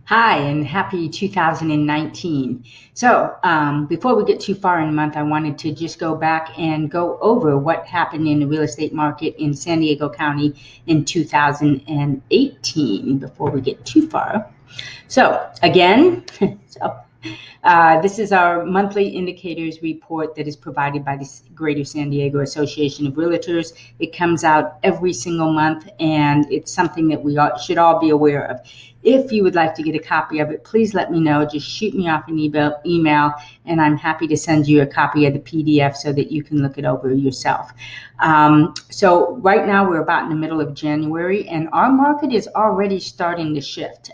Hi, and happy 2019. Before we get too far in the month, I wanted to just go back and go over what happened in the real estate market in San Diego County in 2018 before we get too far. So, again, so this is our monthly indicators report that is provided by the Greater San Diego Association of Realtors. It comes out every single month, and it's something that we should all be aware of. If you would like to get a copy of it, please let me know. Just shoot me off an email, and I'm happy to send you a copy of the PDF so that you can look it over yourself. So right now we're about in the middle of January, and our market is already starting to shift.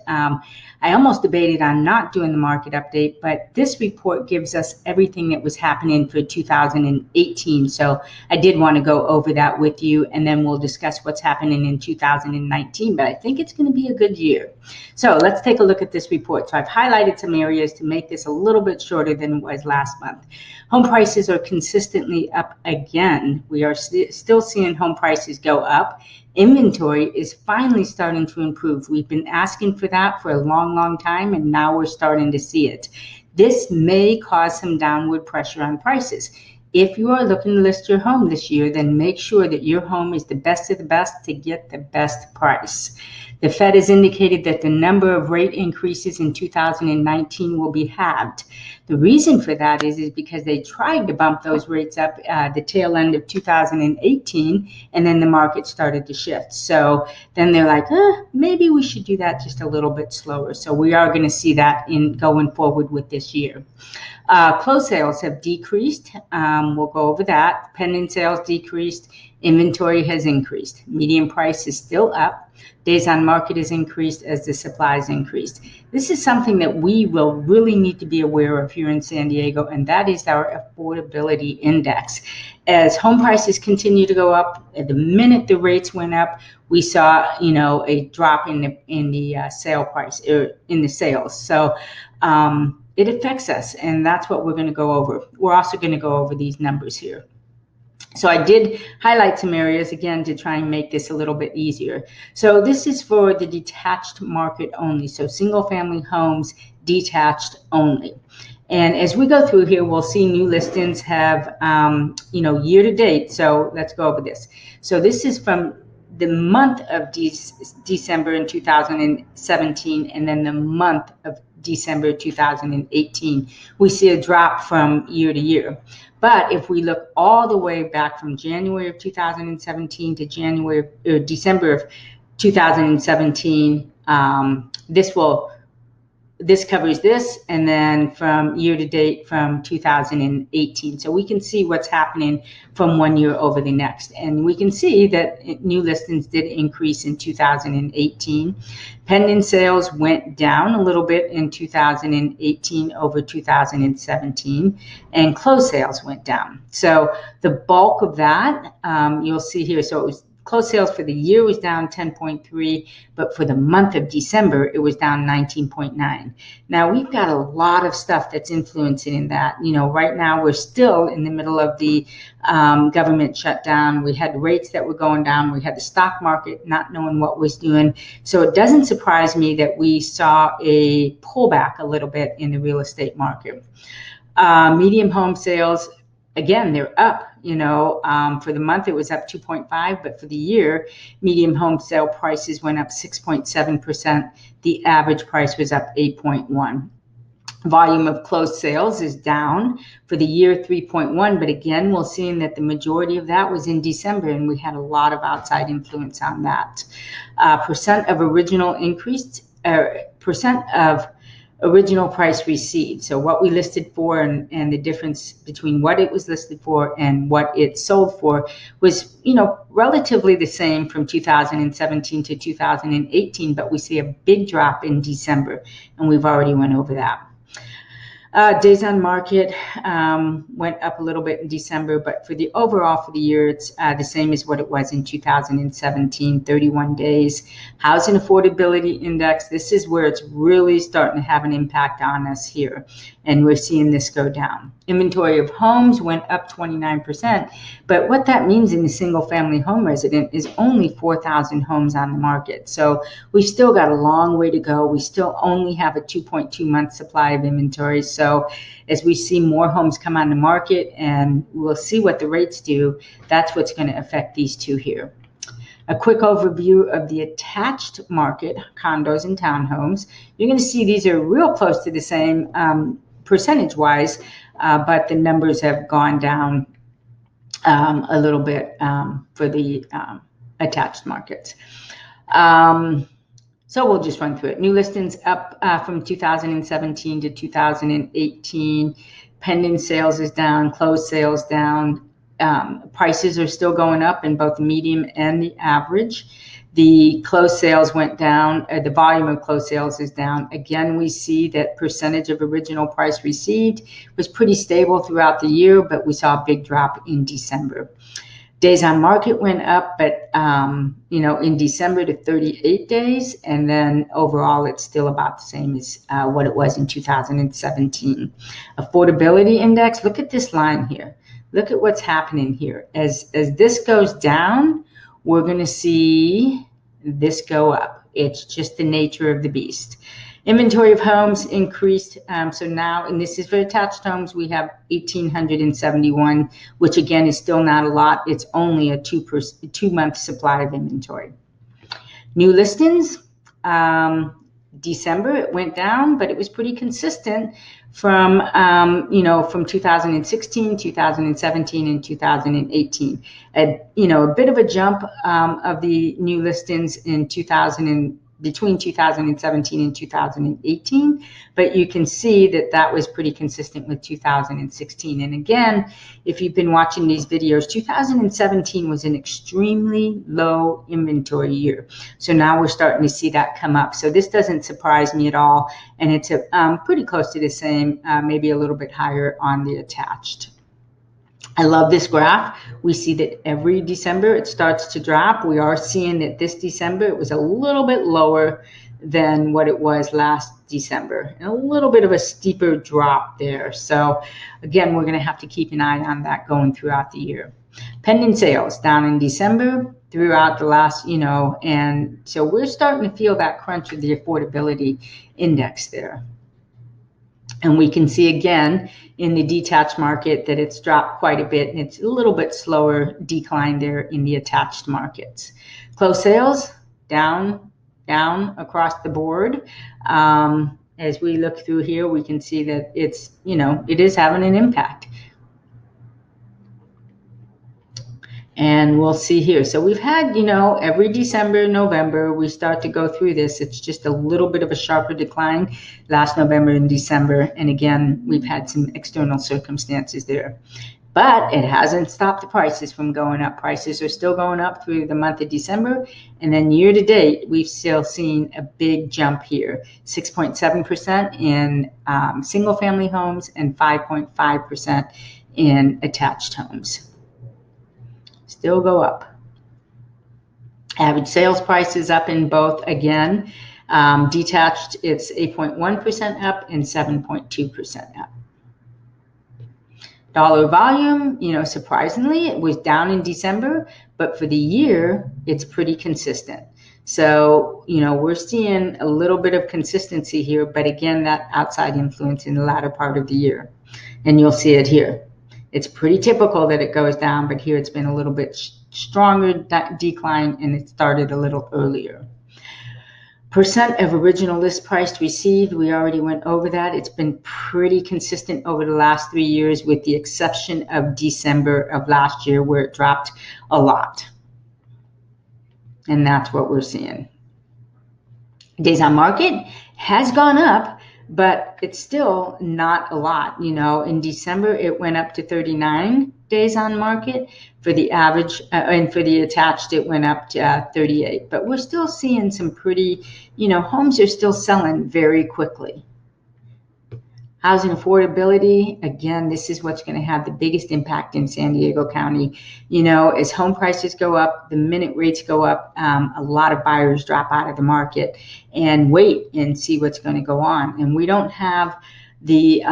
I almost debated on not doing the market update, but this report gives us everything that was happening for 2018. So I did want to go over that with you, and then we'll discuss what's happening in 2019. But I think it's going to be a good year. So let's take a look at this report. So I've highlighted some areas to make this a little bit shorter than it was last month. Home prices are consistently up again. We are still seeing home prices go up. Inventory is finally starting to improve. We've been asking for that for a long time, and now we're starting to see it. This may cause some downward pressure on prices. If you are looking to list your home this year, then make sure that your home is the best of the best to get the best price. The Fed has indicated that the number of rate increases in 2019 will be halved. The reason for that is because they tried to bump those rates up the tail end of 2018, and then the market started to shift. So then they're like, maybe we should do that just a little bit slower. So we are going to see that in going forward with this year. Closed sales have decreased. We'll go over that. Pending sales decreased. Inventory has increased. Median price is still up. Days on market has increased as the supply has increased. This is something that we will really need to be aware of here in San Diego, and that is our affordability index. As home prices continue to go up, the minute the rates went up, we saw, a drop in the sale price or in the sales. So it affects us, and that's what we're going to go over. We're also going to go over these numbers here. So I did highlight some areas again to try and make this a little bit easier. So this is for the detached market only. So single family homes, detached only. And as we go through here, we'll see new listings have, year to date. So let's go over this. So this is from the month of December in 2017, and then the month of December 2018. We see a drop from year to year. But if we look all the way back from January of 2017 to December of 2017, this covers this, and then from year to date from 2018. So we can see what's happening from one year over the next. And we can see that new listings did increase in 2018. Pending sales went down a little bit in 2018 over 2017, and closed sales went down. So the bulk of that, you'll see here, so it was closed sales for the year was down 10.3, but for the month of December, it was down 19.9. Now, we've got a lot of stuff that's influencing in that. Right now, we're still in the middle of the government shutdown. We had rates that were going down. We had the stock market not knowing what was doing. So it doesn't surprise me that we saw a pullback a little bit in the real estate market. Medium home sales, again, they're up. For the month it was up 2.5, but for the year, medium home sale prices went up 6.7%. The average price was up 8.1. Volume of closed sales is down for the year 3.1, but again, we're seeing that the majority of that was in December, and we had a lot of outside influence on that. Percent of original price received. So what we listed for and the difference between what it was listed for and what it sold for was, relatively the same from 2017 to 2018, but we see a big drop in December, and we've already went over that. Days on market went up a little bit in December, but for the overall for the year, it's the same as what it was in 2017, 31 days. Housing affordability index, this is where it's really starting to have an impact on us here, and we're seeing this go down. Inventory of homes went up 29%, but what that means in the single family home resident is only 4,000 homes on the market. So we've still got a long way to go. We still only have a 2.2 month supply of inventory. So as we see more homes come on the market, and we'll see what the rates do, that's what's going to affect these two here. A quick overview of the attached market, condos and townhomes. You're going to see these are real close to the same percentage-wise, but the numbers have gone down a little bit for the attached markets. So we'll just run through it. New listings up from 2017 to 2018. Pending sales is down, closed sales down. Prices are still going up in both the medium and the average. The closed sales went down. The volume of closed sales is down. Again, we see that percentage of original price received was pretty stable throughout the year, but we saw a big drop in December. Days on market went up, but in December to 38 days, and then overall it's still about the same as what it was in 2017. Affordability index, look at this line here. Look at what's happening here. As this goes down, we're going to see this go up. It's just the nature of the beast. Inventory of homes increased. So now, and this is for attached homes, we have 1,871, which again is still not a lot. It's only a 2-month supply of inventory. New listings, December it went down, but it was pretty consistent from from 2016, 2017, and 2018. A bit of a jump of the new listings in between 2017 and 2018, but you can see that that was pretty consistent with 2016. And again, if you've been watching these videos, 2017 was an extremely low inventory year. So now we're starting to see that come up. So this doesn't surprise me at all. And it's pretty close to the same, maybe a little bit higher on the attached. I love this graph. We see that every December it starts to drop. We are seeing that this December it was a little bit lower than what it was last December. And a little bit of a steeper drop there. So again, we're going to have to keep an eye on that going throughout the year. Pending sales down in December throughout the last, and so we're starting to feel that crunch of the affordability index there. And we can see again in the detached market that it's dropped quite a bit, and it's a little bit slower decline there in the attached markets. Closed sales down across the board. As we look through here, we can see that it's, it is having an impact. And we'll see here. So we've had, every December, November, we start to go through this. It's just a little bit of a sharper decline last November and December. And again, we've had some external circumstances there. But it hasn't stopped the prices from going up. Prices are still going up through the month of December. And then year to date, we've still seen a big jump here. 6.7% in single family homes and 5.5% in attached homes. Still go up. Average sales price is up in both again. Detached, it's 8.1% up and 7.2% up. Dollar volume, surprisingly, it was down in December, but for the year, it's pretty consistent. So, we're seeing a little bit of consistency here, but again, that outside influence in the latter part of the year. And you'll see it here. It's pretty typical that it goes down, but here it's been a little bit stronger decline, and it started a little earlier. Percent of original list price received, we already went over that. It's been pretty consistent over the last 3 years, with the exception of December of last year, where it dropped a lot. And that's what we're seeing. Days on market has gone up, but it's still not a lot. In December, it went up to 39 days on market. For the average, and for the attached, it went up to 38. But we're still seeing some pretty, homes are still selling very quickly. Housing affordability, again, this is what's going to have the biggest impact in San Diego County. You know, as home prices go up, the minute rates go up, a lot of buyers drop out of the market and wait and see what's going to go on. And we don't have the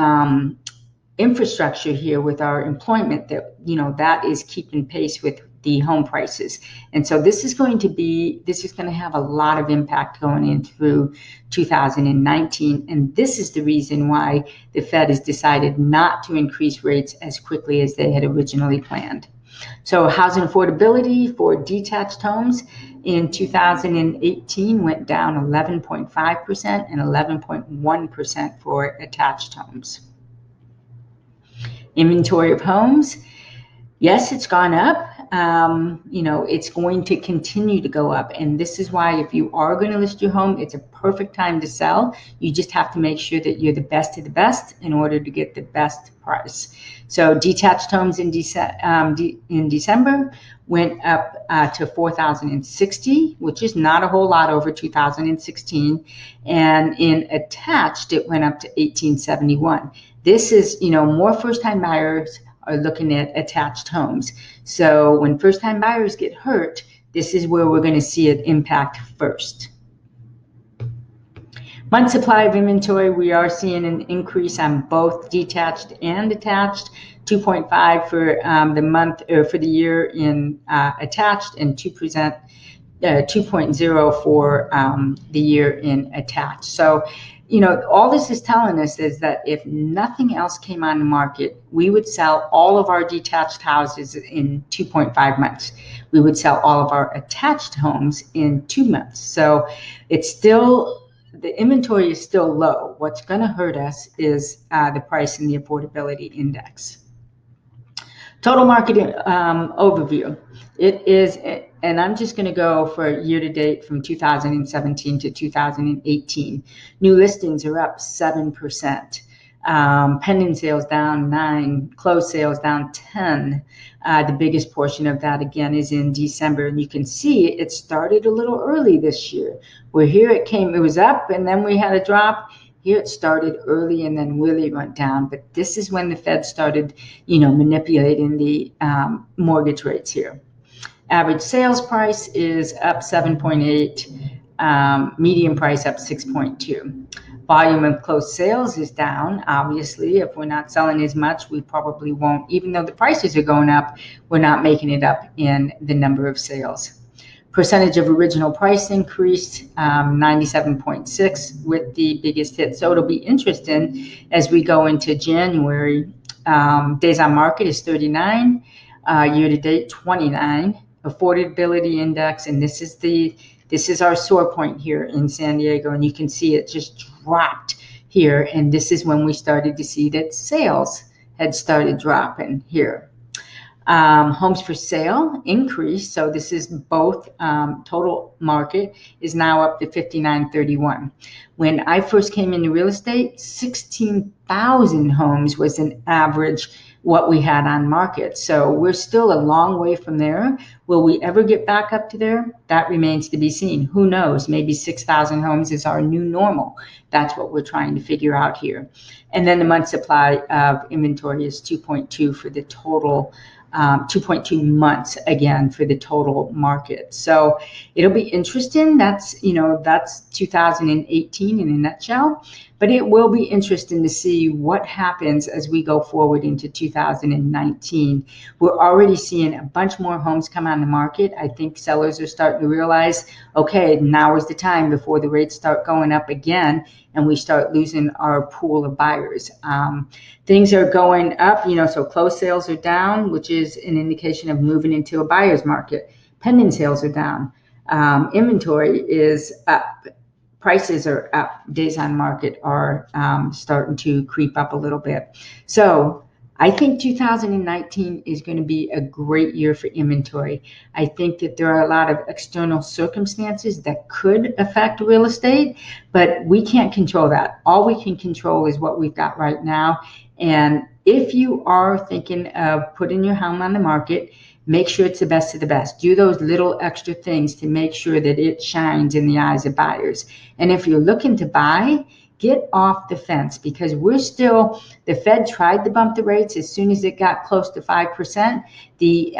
infrastructure here with our employment that, you know, that is keeping pace with the home prices. And so this is going to have a lot of impact going in through 2019. And this is the reason why the Fed has decided not to increase rates as quickly as they had originally planned. So housing affordability for detached homes in 2018 went down 11.5% and 11.1% for attached homes. Inventory of homes, yes, it's gone up. You know, it's going to continue to go up. And this is why if you are going to list your home, it's a perfect time to sell. You just have to make sure that you're the best of the best in order to get the best price. So detached homes in December went up to 4,060, which is not a whole lot over 2016. And in attached, it went up to 1,871. This is, you know, more first-time buyers are looking at attached homes. So when first-time buyers get hurt, this is where we're going to see it impact first. Month supply of inventory, we are seeing an increase on both detached and attached. 2.5 for the month or for the year in attached, and 2.0 for the year in attached. So, you know, all this is telling us is that if nothing else came on the market, we would sell all of our detached houses in 2.5 months. We would sell all of our attached homes in 2 months. So it's still, the inventory is still low. What's going to hurt us is the price and the affordability index. Total market overview. It is, and I'm just going to go for year to date from 2017 to 2018. New listings are up 7%. Pending sales down 9%, closed sales down 10%. The biggest portion of that, again, is in December. And you can see it started a little early this year. Where here it was up and then we had a drop. Here it started early and then really went down. But this is when the Fed started, you know, manipulating the mortgage rates here. Average sales price is up 7.8, median price up 6.2. Volume of closed sales is down. Obviously, if we're not selling as much, we probably won't, even though the prices are going up, we're not making it up in the number of sales. Percentage of original price increased 97.6 with the biggest hit. So it'll be interesting as we go into January. Days on market is 39, year to date 29. Affordability index, and this is our sore point here in San Diego, and you can see it just dropped here, and this is when we started to see that sales had started dropping here. Homes for sale increased, so this is both total market is now up to 5931. When I first came into real estate, 16,000 homes was an average what we had on market. So we're still a long way from there. Will we ever get back up to there? That remains to be seen. Who knows? Maybe 6,000 homes is our new normal. That's what we're trying to figure out here. And then the month supply of inventory is 2.2 for the total 2.2 months again for the total market. So it'll be interesting. That's 2018 in a nutshell, but it will be interesting to see what happens as we go forward into 2019. We're already seeing a bunch more homes come on the market. I think sellers are starting to realize, okay, now is the time before the rates start going up again and we start losing our pool of buyers. Things are going up, so closed sales are down, which is an indication of moving into a buyer's market. Pending sales are down. Inventory is up. Prices are up. Days on market are starting to creep up a little bit. So I think 2019 is going to be a great year for inventory. I think that there are a lot of external circumstances that could affect real estate, but we can't control that. All we can control is what we've got right now. And if you are thinking of putting your home on the market, make sure it's the best of the best. Do those little extra things to make sure that it shines in the eyes of buyers. And if you're looking to buy, get off the fence, because the Fed tried to bump the rates as soon as it got close to 5%. The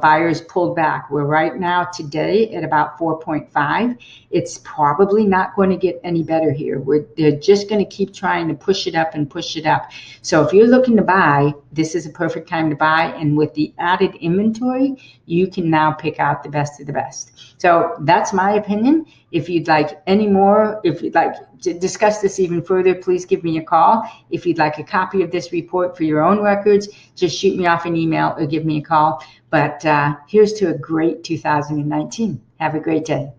buyers pulled back. We're right now today at about 4.5. It's probably not going to get any better here. They're just going to keep trying to push it up and push it up. So if you're looking to buy, this is a perfect time to buy. And with the added inventory, you can now pick out the best of the best. So that's my opinion. If you'd like any more, if you'd like to discuss this even further, please give me a call. If you'd like a copy of this report for your own records, just shoot me off an email or give me a call. But here's to a great 2019. Have a great day.